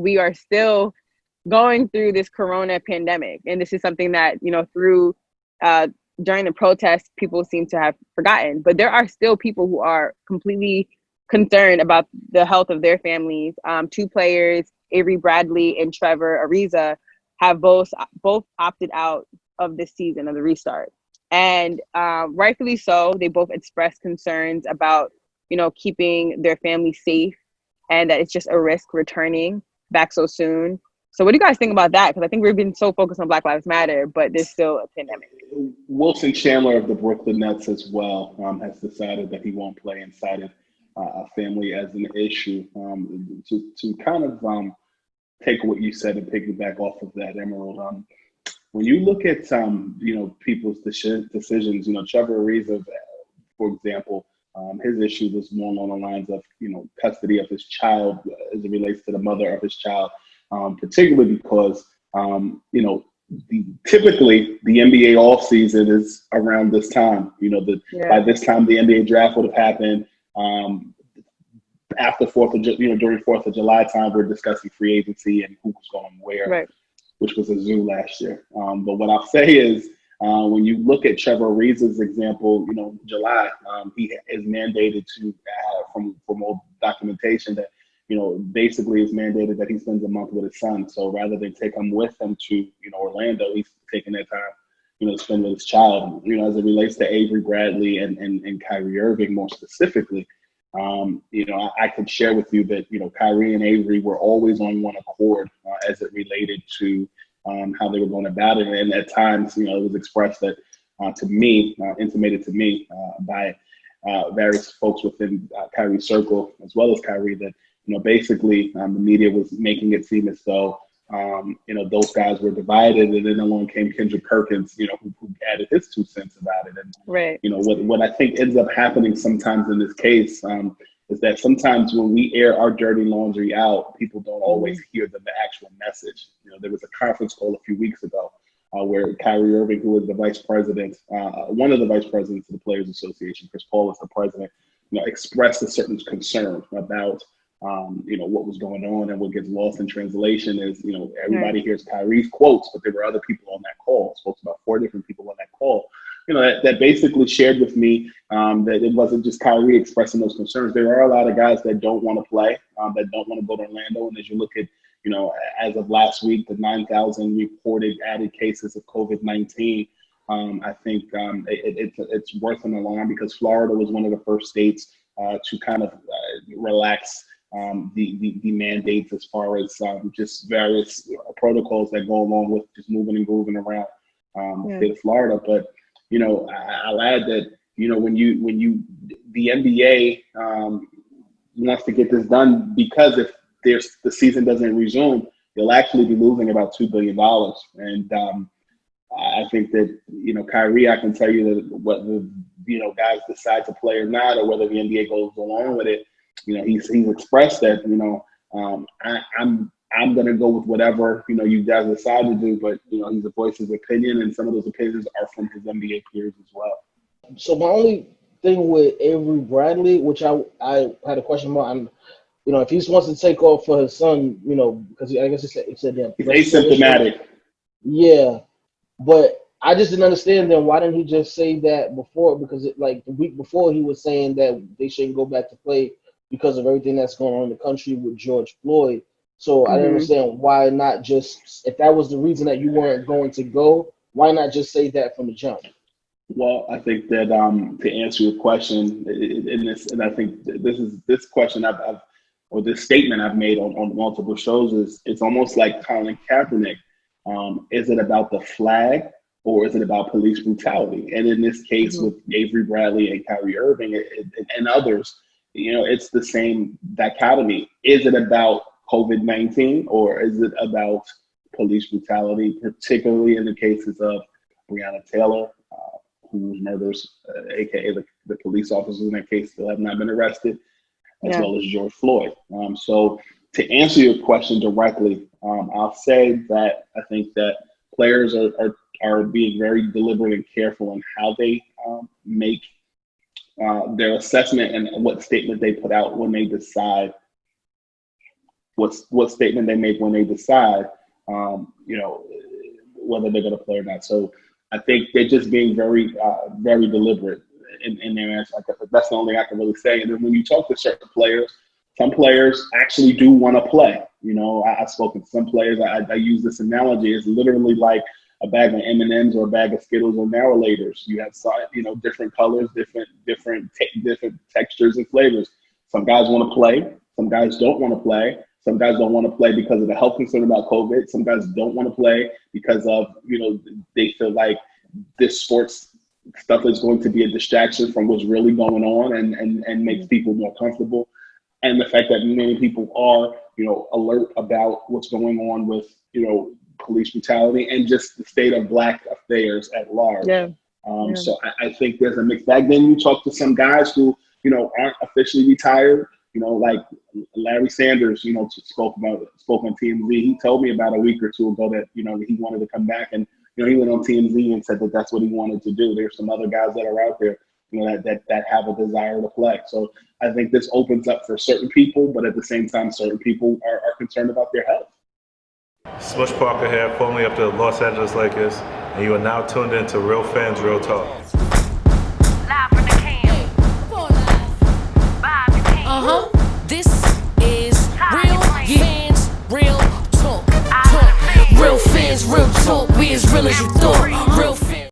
we are still going through this corona pandemic. And this is something that, through uh, during the protests, people seem to have forgotten. But there are still people who are completely concerned about the health of their families. Two players, Avery Bradley and Trevor Ariza, have both opted out of this season of the restart. And rightfully so, they both expressed concerns about, keeping their family safe, and that it's just a risk returning back so soon. So what do you guys think about that? Because I think we've been so focused on Black Lives Matter, but there's still a pandemic. Wilson Chandler of the Brooklyn Nets as well has decided that he won't play and cited family as an issue. To kind of take what you said and piggyback off of that, Emerald. When you look at people's decisions, Trevor Ariza, for example, his issue was more along the lines of custody of his child as it relates to the mother of his child, particularly because typically the NBA offseason is around this time. By this time the NBA draft would have happened. After during 4th of July time, we're discussing free agency and who's going where, right, which was a zoo last year. But what I'll say is, when you look at Trevor Ariza's example, July, he is mandated to, from all documentation, that basically is mandated that he spends a month with his son. So rather than take him with him to Orlando, he's taking that time to spend with his child. As it relates to Avery Bradley and Kyrie Irving more specifically, I can share with you that Kyrie and Avery were always on one accord as it related to how they were going about it, and at times, it was expressed that intimated to me by various folks within Kyrie's circle, as well as Kyrie, that basically the media was making it seem as though those guys were divided, and then along came Kendrick Perkins, who added his 2 cents about it. And right, what I think ends up happening sometimes in this case is that sometimes when we air our dirty laundry out, people don't always hear the actual message. There was a conference call a few weeks ago where Kyrie Irving, who was the vice president, one of the vice presidents of the Players Association, Chris Paul was the president, expressed a certain concern about what was going on. And what gets lost in translation is, everybody hears Kyrie's quotes, but there were other people on that call. I spoke to about 4 different people on that call, that basically shared with me that it wasn't just Kyrie expressing those concerns. There are a lot of guys that don't want to play, that don't want to go to Orlando. And as you look at, as of last week, the 9,000 reported added cases of COVID-19, I think it's worth an alarm, because Florida was one of the first states to kind of relax the mandates as far as just various protocols that go along with just moving and grooving around the state of Florida. But I'll add that when the NBA wants to get this done, because if the season doesn't resume, they'll actually be losing about $2 billion. And I think that Kyrie, I can tell you that whether guys decide to play or not, or whether the NBA goes along with it, he's expressed that I'm going to go with whatever you guys decide to do, but he's a voice of opinion, and some of those opinions are from his NBA peers as well. So my only thing with Avery Bradley, which I had a question about, if he wants to take off for his son, because I guess it said that he's asymptomatic. Yeah, but I just didn't understand then why didn't he just say that before? Because the week before he was saying that they shouldn't go back to play because of everything that's going on in the country with George Floyd. So I didn't understand why not just, if that was the reason that you weren't going to go, why not just say that from the jump? Well, I think that to answer your question, and I think this question or this statement I've made on multiple shows is, it's almost like Colin Kaepernick. Is it about the flag, or is it about police brutality? And in this case, with Avery Bradley and Kyrie Irving and others, it's the same dichotomy. Is it about COVID-19, or is it about police brutality, particularly in the cases of Breonna Taylor, whose murders, aka the police officers in that case, still have not been arrested, as well as George Floyd. So to answer your question directly, I'll say that I think that players are being very deliberate and careful in how they make their assessment and what statement they put out when they decide what statement they make when they decide, whether they're going to play or not. So I think they're just being very deliberate in their answer. That's the only thing I can really say. And then when you talk to certain players, some players actually do want to play. I've spoken to some players. I use this analogy. It's literally like a bag of M&Ms or a bag of Skittles or Narrow-Laters. You have different colors, different textures and flavors. Some guys want to play. Some guys don't want to play. Some guys don't want to play because of the health concern about COVID. Some guys don't want to play because of, they feel like this sports stuff is going to be a distraction from what's really going on and makes people more comfortable. And the fact that many people are, alert about what's going on with, police brutality and just the state of Black affairs at large. Yeah. So I think there's a mixed bag. Then you talk to some guys who, aren't officially retired, like Larry Sanders, spoke on TMZ. He told me about a week or two ago that, he wanted to come back, and, he went on TMZ and said that that's what he wanted to do. There's some other guys that are out there, that have a desire to play. So I think this opens up for certain people, but at the same time, certain people are concerned about their health. Smush Parker here, formerly of the Los Angeles Lakers, and you are now tuned into Real Fans, Real Talk.